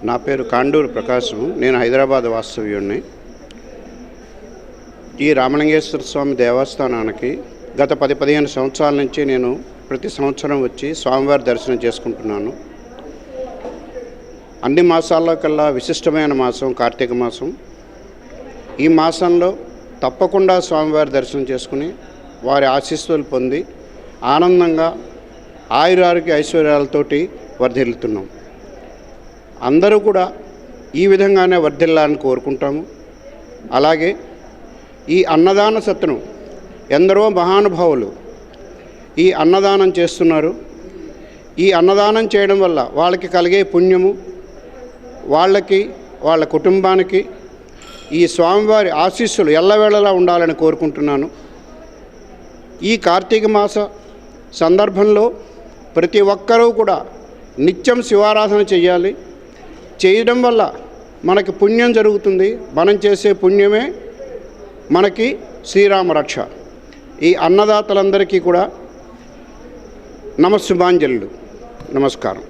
నా పేరు కాండూరు ప్రకాశం. నేను హైదరాబాద్ వాస్తవ్యుడిని. ఈ రామలింగేశ్వర స్వామి దేవస్థానానికి గత 10-15 సంవత్సరాల నుంచి నేను ప్రతి సంవత్సరం వచ్చి స్వామివారి దర్శనం చేసుకుంటున్నాను. అన్ని మాసాల్లో కల్లా విశిష్టమైన మాసం కార్తీక మాసం. ఈ మాసంలో తప్పకుండా స్వామివారి దర్శనం చేసుకుని వారి ఆశీస్సులు పొంది ఆనందంగా ఆయురారోగ్య ఐశ్వర్యాలతోటి వర్ధిల్లుతున్నాం. అందరూ కూడా ఈ విధంగానే వర్ధిల్లాలని కోరుకుంటాము. అలాగే ఈ అన్నదాన సత్రం ఎందరో మహానుభావులు ఈ అన్నదానం చేస్తున్నారు. ఈ అన్నదానం చేయడం వల్ల వాళ్ళకి కలిగే పుణ్యము, వాళ్ళకి వాళ్ళ కుటుంబానికి ఈ స్వామివారి ఆశీస్సులు ఎల్లవేళలా ఉండాలని కోరుకుంటున్నాను. ఈ కార్తీక మాస సందర్భంలో ప్రతి ఒక్కరూ కూడా నిత్యం శివారాధన చేయాలి. చేయడం వల్ల మనకి పుణ్యం జరుగుతుంది. మనం చేసే పుణ్యమే మనకి శ్రీరామ రక్ష. ఈ అన్నదాతలందరికీ కూడా నమస్సుమాంజలు. నమస్కారం.